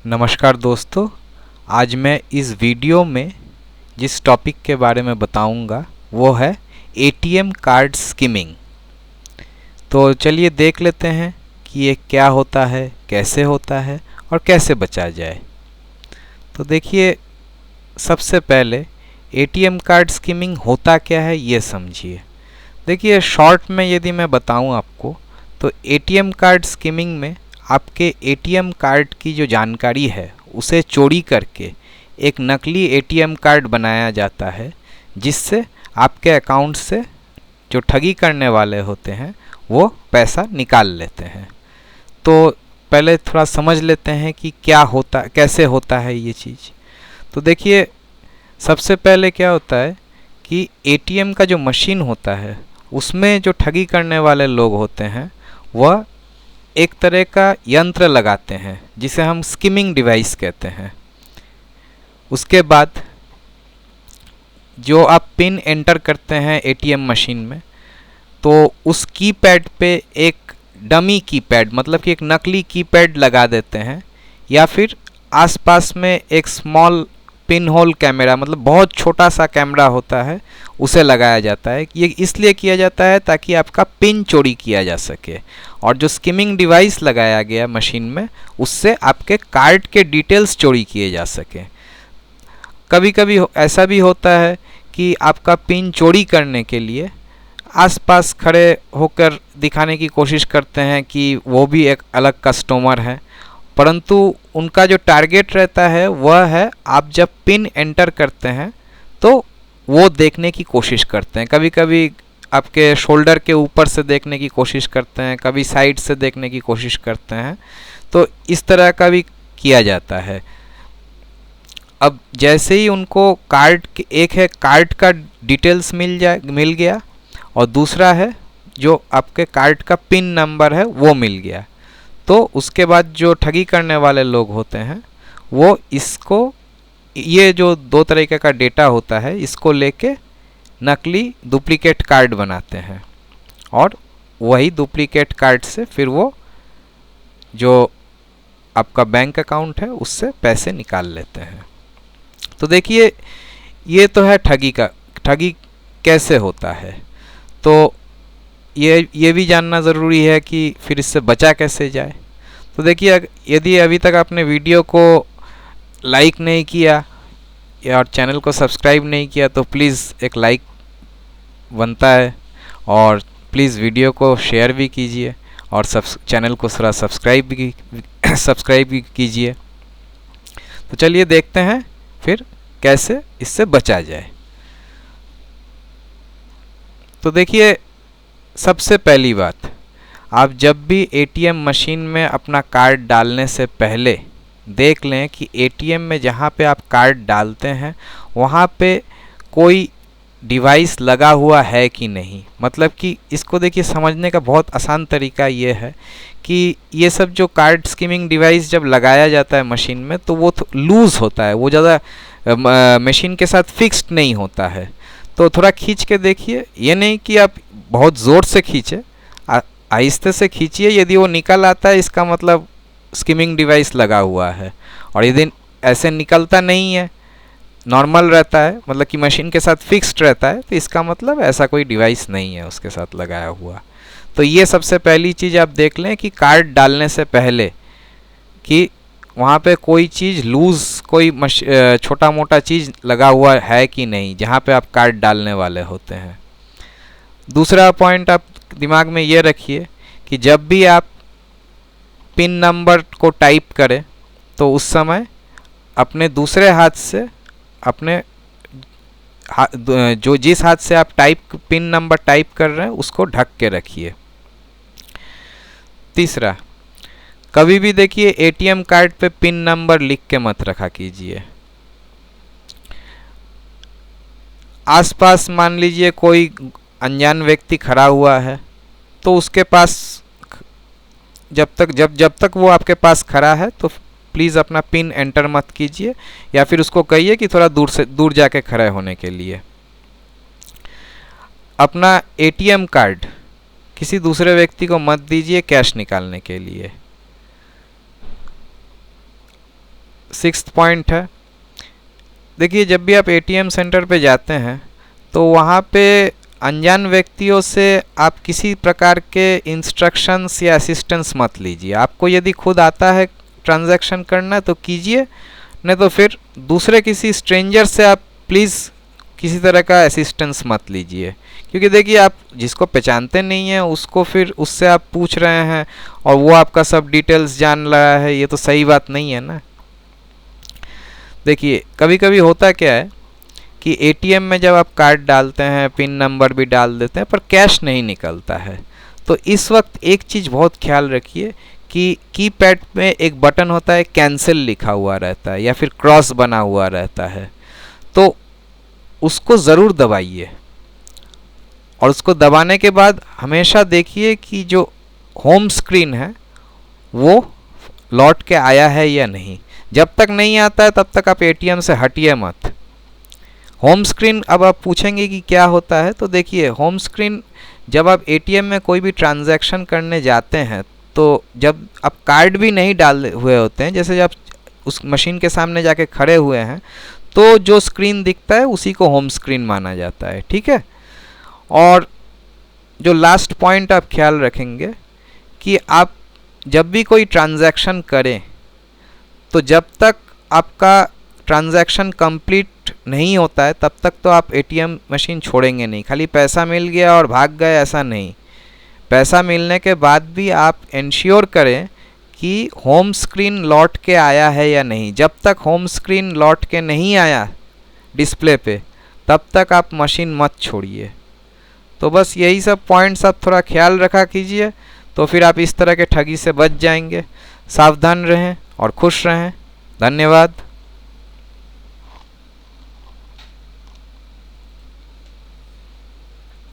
नमस्कार दोस्तों। आज मैं इस वीडियो में जिस टॉपिक के बारे में बताऊंगा वो है एटीएम कार्ड स्किमिंग। तो चलिए देख लेते हैं कि ये क्या होता है, कैसे होता है और कैसे बचा जाए। तो देखिए, सबसे पहले एटीएम कार्ड स्किमिंग होता क्या है ये समझिए। देखिए, शॉर्ट में यदि मैं बताऊं आपको, तो एटीएम कार्ड स्किमिंग में आपके एटीएम कार्ड की जो जानकारी है उसे चोरी करके एक नकली एटीएम कार्ड बनाया जाता है, जिससे आपके अकाउंट से जो ठगी करने वाले होते हैं वो पैसा निकाल लेते हैं। तो पहले थोड़ा समझ लेते हैं कि क्या होता, कैसे होता है ये चीज़। तो देखिए, सबसे पहले क्या होता है कि एटीएम का जो मशीन होता है उसमें जो ठगी करने वाले लोग होते हैं वह एक तरह का यंत्र लगाते हैं जिसे हम स्किमिंग डिवाइस कहते हैं। उसके बाद जो आप पिन एंटर करते हैं एटीएम मशीन में, तो उस कीपैड पे एक डमी कीपैड, मतलब कि एक नकली कीपैड लगा देते हैं, या फिर आसपास में एक स्मॉल पिन होल कैमरा, मतलब बहुत छोटा सा कैमरा होता है, उसे लगाया जाता है। ये इसलिए किया जाता है ताकि आपका पिन चोरी किया जा सके, और जो स्किमिंग डिवाइस लगाया गया मशीन में उससे आपके कार्ड के डिटेल्स चोरी किए जा सके। कभी कभी ऐसा भी होता है कि आपका पिन चोरी करने के लिए आसपास खड़े होकर दिखाने की कोशिश करते हैं कि वो भी एक अलग कस्टमर है, परंतु उनका जो टारगेट रहता है वह है आप जब पिन एंटर करते हैं तो वो देखने की कोशिश करते हैं। कभी कभी आपके शोल्डर के ऊपर से देखने की कोशिश करते हैं, कभी साइड से देखने की कोशिश करते हैं। तो इस तरह का भी किया जाता है। अब जैसे ही उनको कार्ड, एक है कार्ड का डिटेल्स मिल गया, और दूसरा है जो आपके कार्ड का पिन नंबर है वो मिल गया, तो उसके बाद जो ठगी करने वाले लोग होते हैं वो इसको, ये जो दो तरीके का डेटा होता है, इसको लेके नकली डुप्लीकेट कार्ड बनाते हैं, और वही डुप्लीकेट कार्ड से फिर वो जो आपका बैंक अकाउंट है उससे पैसे निकाल लेते हैं। तो देखिए, ये तो है ठगी कैसे होता है। तो ये भी जानना ज़रूरी है कि फिर इससे बचा कैसे जाए। तो देखिए, यदि अभी तक आपने वीडियो को लाइक नहीं किया और चैनल को सब्सक्राइब नहीं किया तो प्लीज़ एक लाइक बनता है, और प्लीज़ वीडियो को शेयर भी कीजिए, और चैनल को थोड़ा सब्सक्राइब भी कीजिए। तो चलिए देखते हैं फिर कैसे इससे बचा जाए। तो देखिए, सबसे पहली बात, आप जब भी एटीएम मशीन में अपना कार्ड डालने से पहले देख लें कि एटीएम में जहाँ पे आप कार्ड डालते हैं वहाँ पे कोई डिवाइस लगा हुआ है कि नहीं। मतलब कि इसको देखिए, समझने का बहुत आसान तरीका ये है कि ये सब जो कार्ड स्किमिंग डिवाइस जब लगाया जाता है मशीन में तो वो लूज़ होता है, वो ज़्यादा मशीन के साथ फिक्स्ड नहीं होता है। तो थोड़ा खींच के देखिए, ये नहीं कि आप बहुत ज़ोर से खींचे, आहिस्ते से खींचिए। यदि वो निकल आता है इसका मतलब स्किमिंग डिवाइस लगा हुआ है, और यदि ऐसे निकलता नहीं है, नॉर्मल रहता है, मतलब कि मशीन के साथ फिक्स्ड रहता है, तो इसका मतलब ऐसा कोई डिवाइस नहीं है उसके साथ लगाया हुआ। तो ये सबसे पहली चीज़ आप देख लें कि कार्ड डालने से पहले कि वहाँ पे कोई चीज़ लूज़, कोई छोटा मोटा चीज़ लगा हुआ है कि नहीं जहाँ पे आप कार्ड डालने वाले होते हैं। दूसरा पॉइंट आप दिमाग में ये रखिए कि जब भी आप पिन नंबर को टाइप करें तो उस समय अपने दूसरे हाथ से अपने जो जिस हाथ से आप पिन नंबर टाइप कर रहे हैं उसको ढक के रखिए। तीसरा, कभी भी देखिए एटीएम कार्ड पे पिन नंबर लिख के मत रखा कीजिए। आसपास मान लीजिए कोई अनजान व्यक्ति खड़ा हुआ है, तो उसके पास जब तक वो आपके पास खड़ा है तो प्लीज़ अपना पिन एंटर मत कीजिए, या फिर उसको कहिए कि थोड़ा दूर जाके खड़े होने के लिए। अपना एटीएम कार्ड किसी दूसरे व्यक्ति को मत दीजिए कैश निकालने के लिए। सिक्स्थ पॉइंट है, देखिए जब भी आप एटीएम सेंटर पे जाते हैं तो वहाँ पे अनजान व्यक्तियों से आप किसी प्रकार के इंस्ट्रक्शंस या असिस्टेंस मत लीजिए। आपको यदि खुद आता है ट्रांजैक्शन करना तो कीजिए, नहीं तो फिर दूसरे किसी स्ट्रेंजर से आप प्लीज़ किसी तरह का असिस्टेंस मत लीजिए, क्योंकि देखिए आप जिसको पहचानते नहीं हैं उसको फिर उससे आप पूछ रहे हैं और वो आपका सब डिटेल्स जान रहा है, ये तो सही बात नहीं है ना। देखिए कभी कभी होता क्या है कि एटीएम में जब आप कार्ड डालते हैं, पिन नंबर भी डाल देते हैं, पर कैश नहीं निकलता है। तो इस वक्त एक चीज़ बहुत ख्याल रखिए कि कीपैड में एक बटन होता है, कैंसिल लिखा हुआ रहता है या फिर क्रॉस बना हुआ रहता है, तो उसको ज़रूर दबाइए। और उसको दबाने के बाद हमेशा देखिए कि जो होम स्क्रीन है वो लौट के आया है या नहीं। जब तक नहीं आता है तब तक आप एटीएम से हटिए मत। होम स्क्रीन, अब आप पूछेंगे कि क्या होता है, तो देखिए होम स्क्रीन जब आप एटीएम में कोई भी ट्रांजैक्शन करने जाते हैं तो जब आप कार्ड भी नहीं डाले हुए होते हैं, जैसे जब उस मशीन के सामने जाके खड़े हुए हैं, तो जो स्क्रीन दिखता है उसी को होम स्क्रीन माना जाता है, ठीक है। और जो लास्ट पॉइंट आप ख्याल रखेंगे कि आप जब भी कोई ट्रांजैक्शन करें तो जब तक आपका ट्रांजैक्शन कंप्लीट नहीं होता है तब तक तो आप एटीएम मशीन छोड़ेंगे नहीं। खाली पैसा मिल गया और भाग गए, ऐसा नहीं। पैसा मिलने के बाद भी आप इंश्योर करें कि होम स्क्रीन लौट के आया है या नहीं। जब तक होम स्क्रीन लौट के नहीं आया डिस्प्ले पे तब तक आप मशीन मत छोड़िए। तो बस यही सब पॉइंट्स आप थोड़ा ख्याल रखा कीजिए, तो फिर आप इस तरह के ठगी से बच जाएंगे। सावधान रहें और खुश रहें। धन्यवाद।